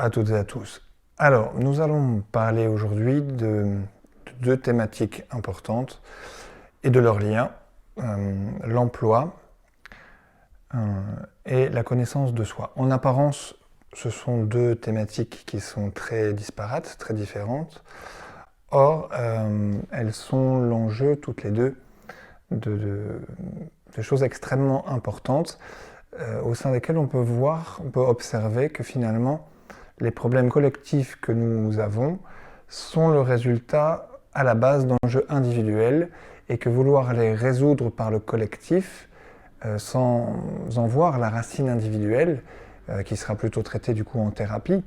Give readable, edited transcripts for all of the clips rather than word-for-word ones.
à toutes et à tous. Alors, nous allons parler aujourd'hui de deux thématiques importantes et de leurs liens, l'emploi et la connaissance de soi. En apparence, ce sont deux thématiques qui sont très disparates, très différentes. Or, elles sont l'enjeu toutes les deux de choses extrêmement importantes au sein desquelles on peut observer que finalement, les problèmes collectifs que nous avons sont le résultat à la base d'enjeux individuels et que vouloir les résoudre par le collectif sans en voir la racine individuelle, qui sera plutôt traitée du coup en thérapie,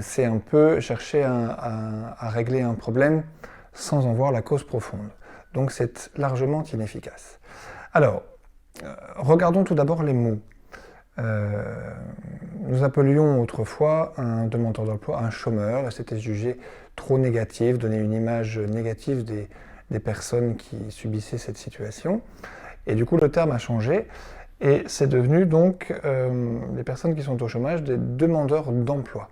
c'est un peu chercher à régler un problème sans en voir la cause profonde. Donc c'est largement inefficace. Alors, regardons tout d'abord les mots. Nous appelions autrefois un demandeur d'emploi un chômeur, et c'était jugé trop négatif, donner une image négative des personnes qui subissaient cette situation. Et du coup, le terme a changé, et c'est devenu donc les personnes qui sont au chômage des demandeurs d'emploi.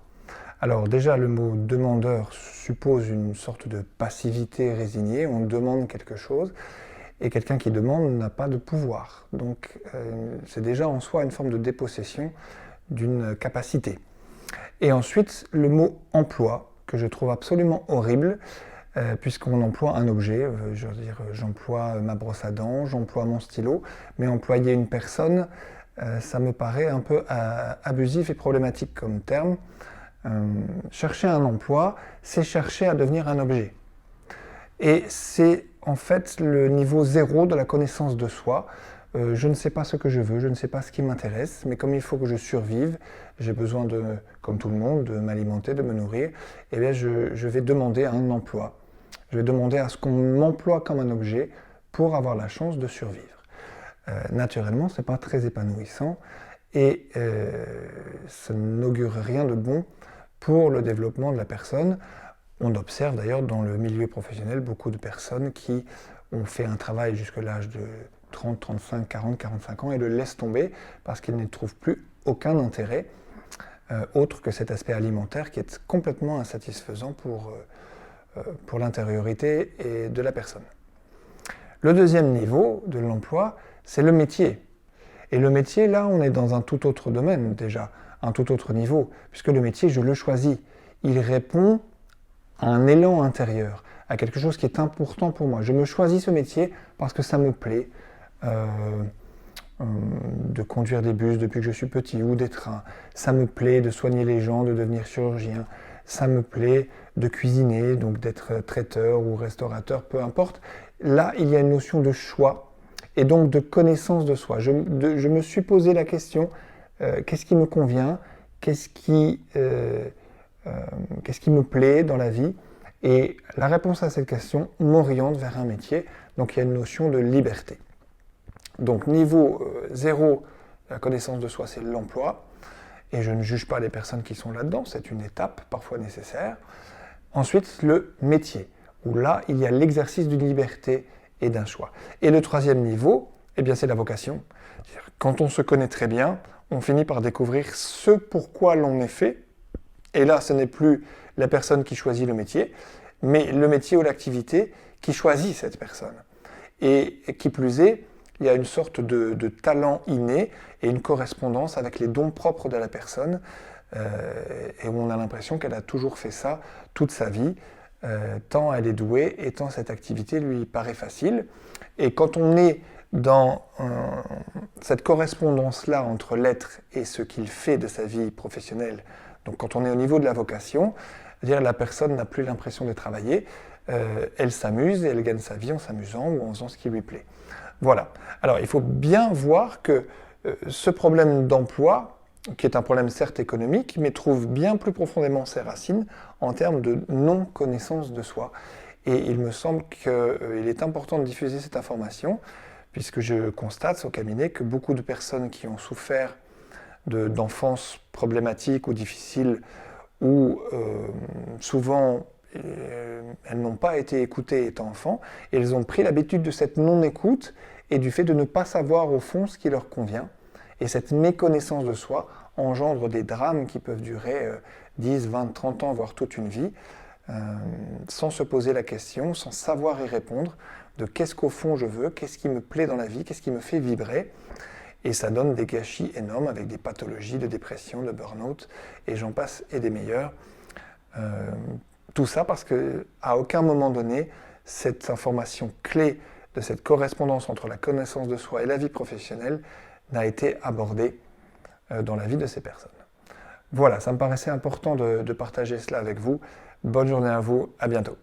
Alors déjà, le mot demandeur suppose une sorte de passivité résignée, on demande quelque chose, et quelqu'un qui demande n'a pas de pouvoir. Donc c'est déjà en soi une forme de dépossession d'une capacité. Et ensuite, le mot emploi, que je trouve absolument horrible, puisqu'on emploie un objet, je veux dire, j'emploie ma brosse à dents, j'emploie mon stylo, mais employer une personne, ça me paraît un peu abusif et problématique comme terme. Chercher un emploi, c'est chercher à devenir un objet. Et c'est en fait le niveau zéro de la connaissance de soi. Je ne sais pas ce que je veux, je ne sais pas ce qui m'intéresse, mais comme il faut que je survive, j'ai besoin de, comme tout le monde, de m'alimenter, de me nourrir, eh bien je vais demander un emploi. Je vais demander à ce qu'on m'emploie comme un objet pour avoir la chance de survivre. Naturellement, ce n'est pas très épanouissant et ça n'augure rien de bon pour le développement de la personne. On observe d'ailleurs dans le milieu professionnel beaucoup de personnes qui ont fait un travail jusqu'à l'âge de 30, 35, 40, 45 ans et le laissent tomber parce qu'ils n'y trouvent plus aucun intérêt autre que cet aspect alimentaire qui est complètement insatisfaisant pour l'intériorité et de la personne. Le deuxième niveau de l'emploi, c'est le métier. Et le métier, là, on est dans un tout autre domaine déjà, un tout autre niveau, puisque le métier, je le choisis. Il répond à un élan intérieur, à quelque chose qui est important pour moi. Je me choisis ce métier parce que ça me plaît de conduire des bus depuis que je suis petit ou des trains. Ça me plaît de soigner les gens, de devenir chirurgien. Ça me plaît de cuisiner, donc d'être traiteur ou restaurateur, peu importe. Là, il y a une notion de choix et donc de connaissance de soi. Je me suis posé la question, qu'est-ce qui me convient, qu'est-ce qui me plaît dans la vie? Et la réponse à cette question m'oriente vers un métier. Donc il y a une notion de liberté. Donc niveau 0, la connaissance de soi, c'est l'emploi. Et je ne juge pas les personnes qui sont là-dedans, c'est une étape parfois nécessaire. Ensuite, le métier, où là, il y a l'exercice d'une liberté et d'un choix. Et le troisième niveau, eh bien, c'est la vocation. Quand on se connaît très bien, on finit par découvrir ce pourquoi l'on est fait. Et là, ce n'est plus la personne qui choisit le métier, mais le métier ou l'activité qui choisit cette personne. Et qui plus est, il y a une sorte de talent inné et une correspondance avec les dons propres de la personne, et où on a l'impression qu'elle a toujours fait ça toute sa vie, tant elle est douée et tant cette activité lui paraît facile. Et quand on est dans cette correspondance-là entre l'être et ce qu'il fait de sa vie professionnelle, donc quand on est au niveau de la vocation, c'est-à-dire la personne n'a plus l'impression de travailler, elle s'amuse et elle gagne sa vie en s'amusant ou en faisant ce qui lui plaît. Voilà. Alors il faut bien voir que ce problème d'emploi, qui est un problème certes économique, mais trouve bien plus profondément ses racines en termes de non-connaissance de soi. Et il me semble qu'il est important de diffuser cette information, puisque je constate au cabinet que beaucoup de personnes qui ont souffert d'enfance problématique ou difficile, où souvent elles n'ont pas été écoutées étant enfants, et elles ont pris l'habitude de cette non-écoute et du fait de ne pas savoir au fond ce qui leur convient. Et cette méconnaissance de soi engendre des drames qui peuvent durer 10, 20, 30 ans, voire toute une vie, sans se poser la question, sans savoir y répondre, de qu'est-ce qu'au fond je veux, qu'est-ce qui me plaît dans la vie, qu'est-ce qui me fait vibrer. Et ça donne des gâchis énormes avec des pathologies de dépression, de burn-out, et j'en passe et des meilleurs. Tout ça parce qu'à aucun moment donné, cette information clé de cette correspondance entre la connaissance de soi et la vie professionnelle n'a été abordée dans la vie de ces personnes. Voilà, ça me paraissait important de partager cela avec vous. Bonne journée à vous, à bientôt.